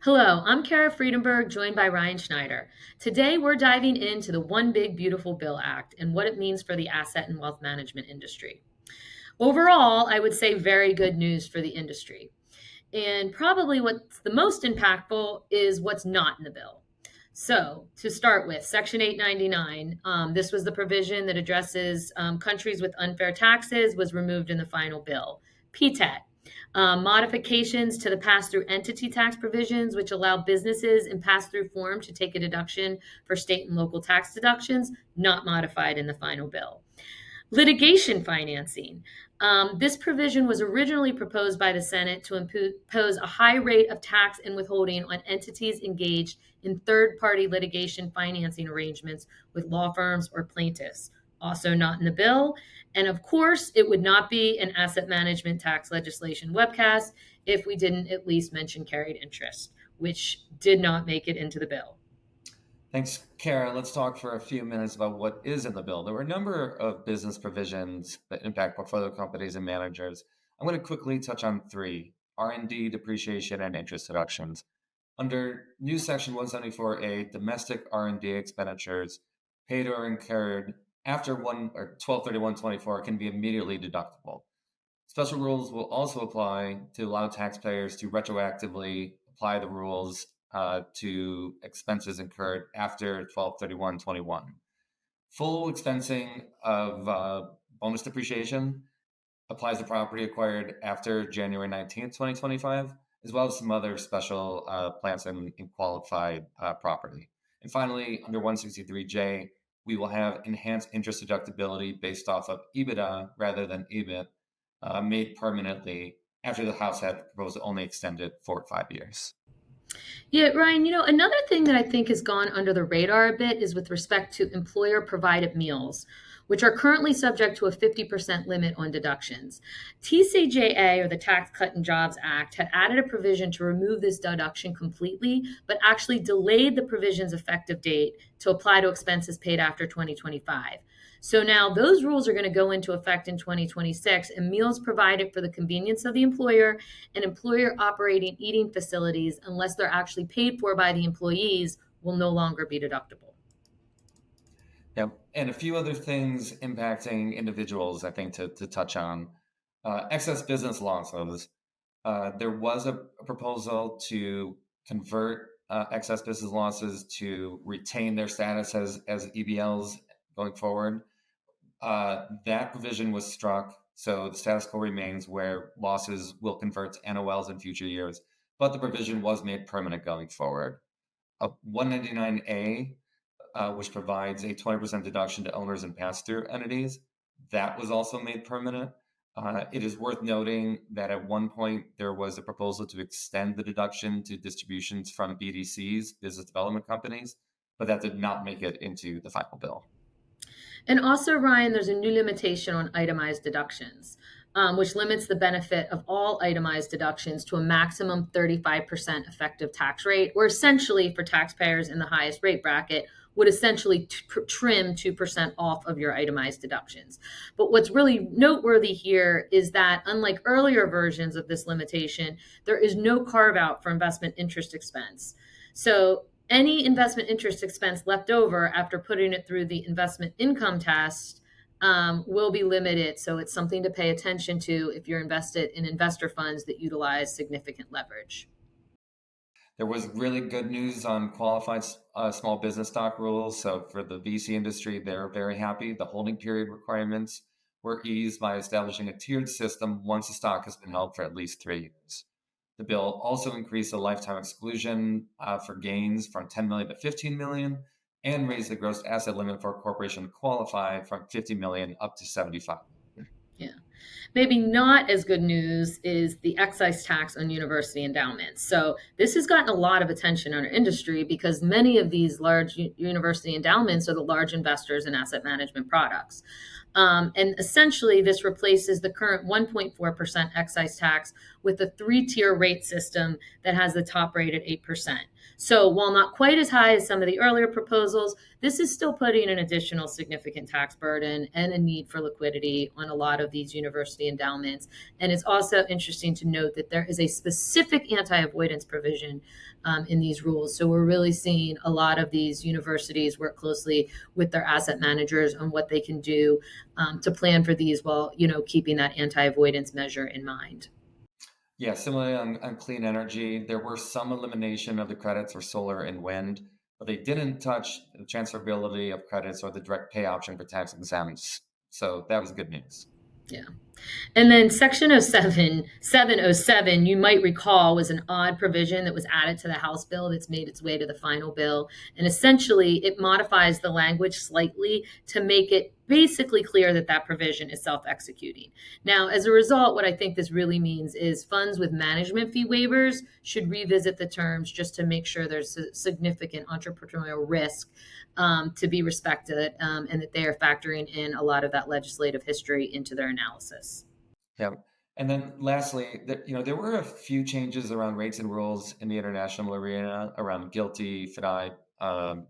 Hello, I'm Kara Friedenberg, joined by Ryan Schneider. Today, we're diving into the One Big Beautiful Bill Act and what it means for the asset and wealth management industry. Overall, I would say very good news for the industry. And probably what's the most impactful is what's not in the bill. So, to start with, Section 899, this was the provision that addresses countries with unfair taxes, was removed in the final bill. PTET, modifications to the pass-through entity tax provisions, which allow businesses in pass-through form to take a deduction for state and local tax deductions, not modified in the final bill. Litigation financing. This provision was originally proposed by the Senate to impose a high rate of tax and withholding on entities engaged in third party litigation financing arrangements with law firms or plaintiffs. Also, not in the bill. And of course, it would not be an asset management tax legislation webcast if we didn't at least mention carried interest, which did not make it into the bill. Thanks, Kara. Let's talk for a few minutes about what is in the bill. There were a number of business provisions that impact portfolio companies and managers. I'm going to quickly touch on three: R&D, depreciation, and interest deductions. Under new Section 174A, domestic R&D expenditures paid or incurred after 1 or 12/31/24 can be immediately deductible. Special rules will also apply to allow taxpayers to retroactively apply the rules to expenses incurred after 12/31/21. Full expensing of bonus depreciation applies to property acquired after January 19th, 2025, as well as some other special plans in qualified property. And finally, under 163J, we will have enhanced interest deductibility based off of EBITDA rather than EBIT, made permanently after the House had proposed to only extend it for 5 years. Yeah, Ryan, another thing that I think has gone under the radar a bit is with respect to employer provided meals, which are currently subject to a 50% limit on deductions. TCJA, or the Tax Cut and Jobs Act, had added a provision to remove this deduction completely, but actually delayed the provision's effective date to apply to expenses paid after 2025. So now those rules are going to go into effect in 2026, and meals provided for the convenience of the employer and employer operating eating facilities, unless they're actually paid for by the employees, will no longer be deductible. Yep. And a few other things impacting individuals, I think, to touch on. Excess business losses. There was a proposal to convert excess business losses to retain their status as EBLs going forward. That provision was struck, so the status quo remains where losses will convert to NOLs in future years, but the provision was made permanent going forward. 199A, which provides a 20% deduction to owners and pass-through entities, that was also made permanent. It is worth noting that at one point there was a proposal to extend the deduction to distributions from BDCs, business development companies, but that did not make it into the final bill. And also, Ryan, there's a new limitation on itemized deductions, which limits the benefit of all itemized deductions to a maximum 35% effective tax rate, or essentially for taxpayers in the highest rate bracket, would essentially trim 2% off of your itemized deductions. But what's really noteworthy here is that, unlike earlier versions of this limitation, there is no carve out for investment interest expense. So any investment interest expense left over after putting it through the investment income test will be limited. So it's something to pay attention to if you're invested in investor funds that utilize significant leverage. There was really good news on qualified small business stock rules. So for the VC industry, they're very happy. The holding period requirements were eased by establishing a tiered system once a stock has been held for at least 3 years. The bill also increased the lifetime exclusion for gains from 10 million to 15 million and raised the gross asset limit for a corporation to qualify from 50 million up to 75. Yeah. Maybe not as good news is the excise tax on university endowments. So this has gotten a lot of attention in our industry because many of these large university endowments are the large investors in asset management products. And essentially, this replaces the current 1.4% excise tax with a three-tier rate system that has the top rate at 8%. So while not quite as high as some of the earlier proposals, this is still putting an additional significant tax burden and a need for liquidity on a lot of these university endowments. And it's also interesting to note that there is a specific anti-avoidance provision in these rules. So we're really seeing a lot of these universities work closely with their asset managers on what they can do to plan for these while keeping that anti-avoidance measure in mind. Yeah, similarly on clean energy, there were some elimination of the credits for solar and wind, but they didn't touch the transferability of credits or the direct pay option for tax exempts. So that was good news. Yeah. And then Section 707, you might recall, was an odd provision that was added to the House bill that's made its way to the final bill. And essentially, it modifies the language slightly to make it basically clear that that provision is self executing. Now, as a result, what I think this really means is funds with management fee waivers should revisit the terms just to make sure there's a significant entrepreneurial risk to be respected, and that they are factoring in a lot of that legislative history into their analysis. Yeah. And then lastly, there were a few changes around rates and rules in the international arena around guilty, FDI,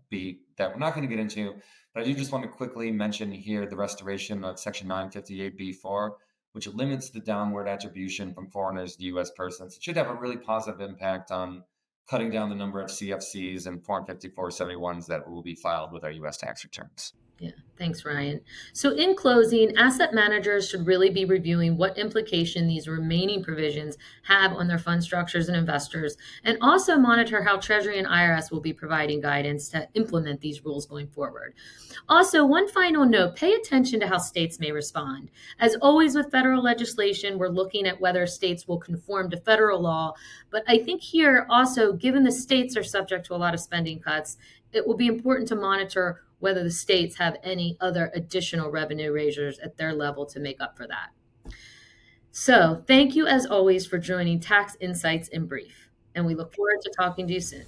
B that we're not going to get into, but I do just want to quickly mention here the restoration of Section 958B4, which limits the downward attribution from foreigners to U.S. persons. It should have a really positive impact on cutting down the number of CFCs and Form 5471s that will be filed with our U.S. tax returns. Yeah, thanks, Ryan. So, in closing, asset managers should really be reviewing what implication these remaining provisions have on their fund structures and investors, and also monitor how Treasury and IRS will be providing guidance to implement these rules going forward. Also, one final note, pay attention to how states may respond. As always with federal legislation, we're looking at whether states will conform to federal law. But I think here also, given the states are subject to a lot of spending cuts, it will be important to monitor whether the states have any other additional revenue raisers at their level to make up for that. So, thank you as always for joining Tax Insights in Brief, and we look forward to talking to you soon.